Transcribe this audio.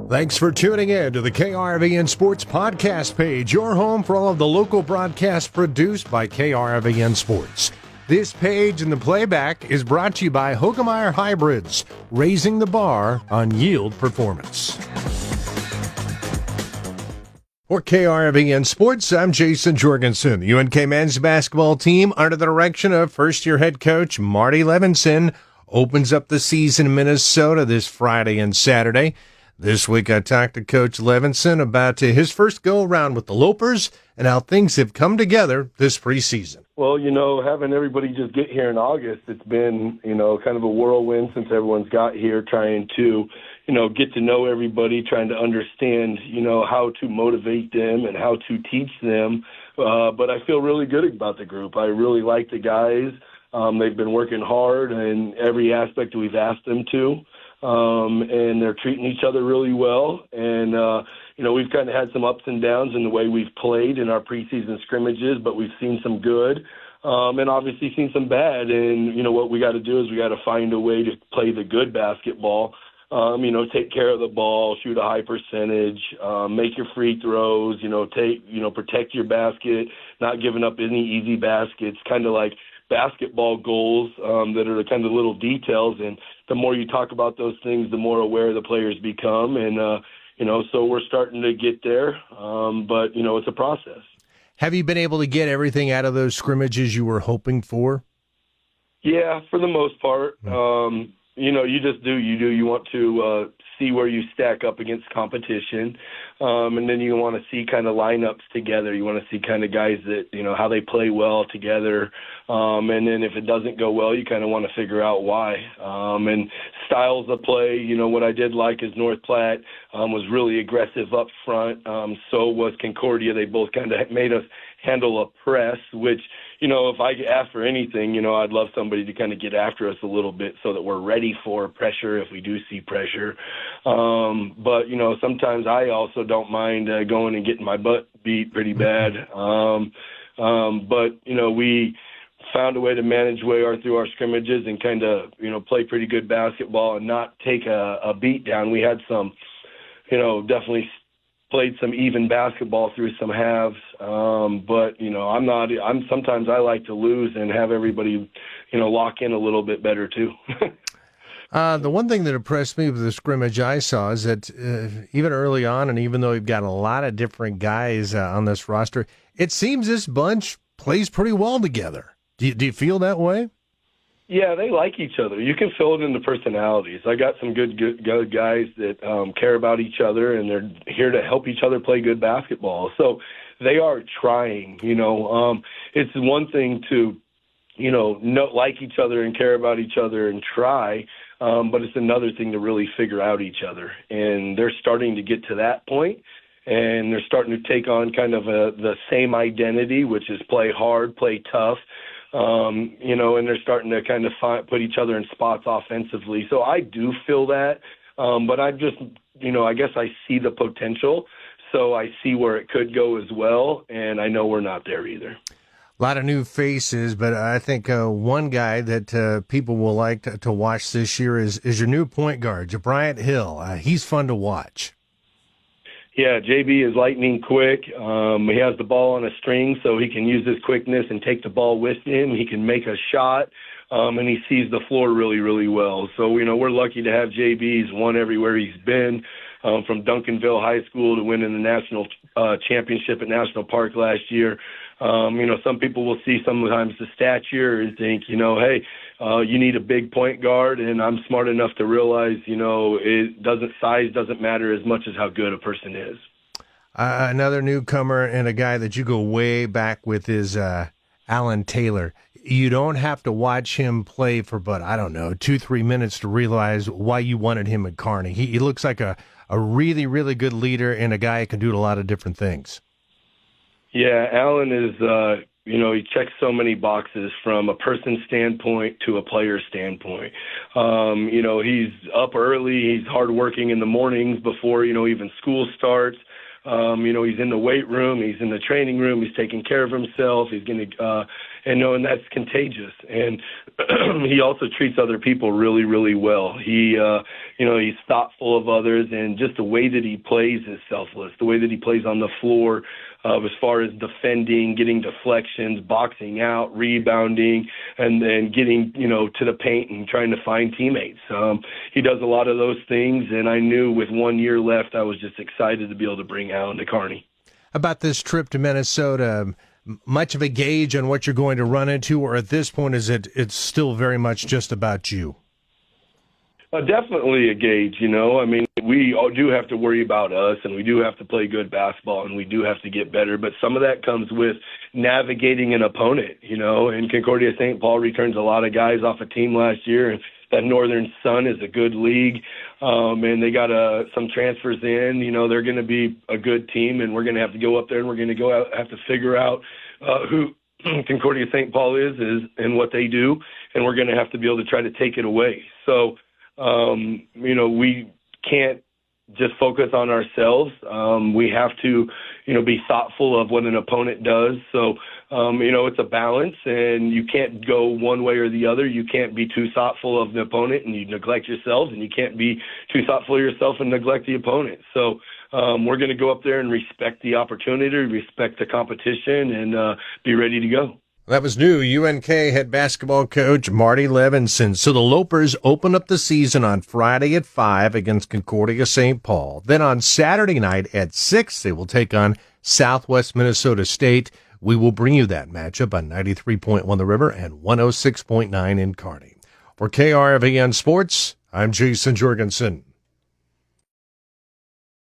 Thanks for tuning in to the KRVN Sports Podcast page, your home for all of the local broadcasts produced by KRVN Sports. This page and the playback is brought to you by Hoegemeyer Hybrids, raising the bar on yield performance. For KRVN Sports, I'm Jason Jorgensen. The UNK men's basketball team, under the direction of first-year head coach Marty Levinson, opens up the season in Minnesota this Friday and Saturday. This week I talked to Coach Levinson about his first go-around with the Lopers and how things have come together this preseason. Well, having everybody just get here in August, it's been, kind of a whirlwind since everyone's got here, trying to, get to know everybody, trying to understand, how to motivate them and how to teach them. But I feel really good about the group. I really like the guys. They've been working hard in every aspect we've asked them to. And they're treating each other really well. And, we've kind of had some ups and downs in the way we've played in our preseason scrimmages, but we've seen some good, and obviously seen some bad. And, what we got to do is we got to find a way to play the good basketball, take care of the ball, shoot a high percentage, make your free throws, protect your basket, not giving up any easy baskets, kind of like basketball goals that are the kind of little details. And the more you talk about those things, the more aware the players become. And, so we're starting to get there, but, it's a process. Have you been able to get everything out of those scrimmages you were hoping for? Yeah, for the most part. You just do. You want to see where you stack up against competition, and then you want to see kind of lineups together. You want to see kind of guys that, how they play well together, and then if it doesn't go well, you kind of want to figure out why. And styles of play, what I did like is North Platte was really aggressive up front. So was Concordia. They both kind of made us handle a press, which, if I ask for anything, I'd love somebody to kind of get after us a little bit so that we're ready for pressure if we do see pressure. But, sometimes I also don't mind going and getting my butt beat pretty bad. But, we found a way to manage through our scrimmages and kind of, play pretty good basketball and not take a beat down. We had some, definitely played some even basketball through some halves. But, sometimes I like to lose and have everybody, lock in a little bit better too. The one thing that impressed me with the scrimmage I saw is that even early on, and even though we've got a lot of different guys on this roster, it seems this bunch plays pretty well together. Do you feel that way? Yeah, they like each other. You can feel it in the personalities. I got some good guys that care about each other, and they're here to help each other play good basketball. So they are trying, It's one thing to, like each other and care about each other and try, but it's another thing to really figure out each other. And they're starting to get to that point, and they're starting to take on kind of the same identity, which is play hard, play tough. And they're starting to kind of put each other in spots offensively. So I do feel that, but I just, I guess I see the potential. So I see where it could go as well, and I know we're not there either. A lot of new faces, but I think one guy that people will like to watch this year is your new point guard, Bryant Hill. He's fun to watch. Yeah, JB is lightning quick. He has the ball on a string, so he can use his quickness and take the ball with him. He can make a shot, and he sees the floor really, really well. So, we're lucky to have JB. He's won everywhere he's been, from Duncanville High School to winning the national championship at National Park last year. Some people will see sometimes the stature and think, hey, you need a big point guard, and I'm smart enough to realize, size doesn't matter as much as how good a person is. Another newcomer and a guy that you go way back with is Alan Taylor. You don't have to watch him play for, 2-3 minutes to realize why you wanted him at Kearney. He looks like a really, really good leader and a guy who can do a lot of different things. Yeah, Alan is, he checks so many boxes from a person standpoint to a player standpoint. He's up early. He's hardworking in the mornings before, even school starts. He's in the weight room. He's in the training room. He's taking care of himself. He's going to, and knowing that's contagious. And he also treats other people really, really well. He, he's thoughtful of others, and just the way that he plays is selfless. The way that he plays on the floor, as far as defending, getting deflections, boxing out, rebounding, and then getting, to the paint and trying to find teammates. He does a lot of those things, and I knew with 1 year left, I was just excited to be able to bring Alan to Kearney. About this trip to Minnesota, much of a gauge on what you're going to run into, or at this point it's still very much just about you? Definitely a gauge, I mean, we all do have to worry about us, and we do have to play good basketball, and we do have to get better. But some of that comes with navigating an opponent, and Concordia St. Paul returns a lot of guys off a team last year, and that Northern Sun is a good league, and they got some transfers in. They're going to be a good team, and we're going to have to go up there, and we're going to have to figure out who Concordia St. Paul is and what they do, and we're going to have to be able to try to take it away. So, we can't just focus on ourselves. We have to, be thoughtful of what an opponent does. So, it's a balance, and you can't go one way or the other. You can't be too thoughtful of the opponent and you neglect yourselves, and you can't be too thoughtful of yourself and neglect the opponent. So, we're going to go up there and respect the opportunity, respect the competition, and be ready to go. That was new UNK head basketball coach Marty Levinson. So the Lopers open up the season on Friday at 5 against Concordia St. Paul. Then on Saturday night at 6, they will take on Southwest Minnesota State. We will bring you that matchup on 93.1 The River and 106.9 in Kearney. For KRVN Sports, I'm Jason Jorgensen.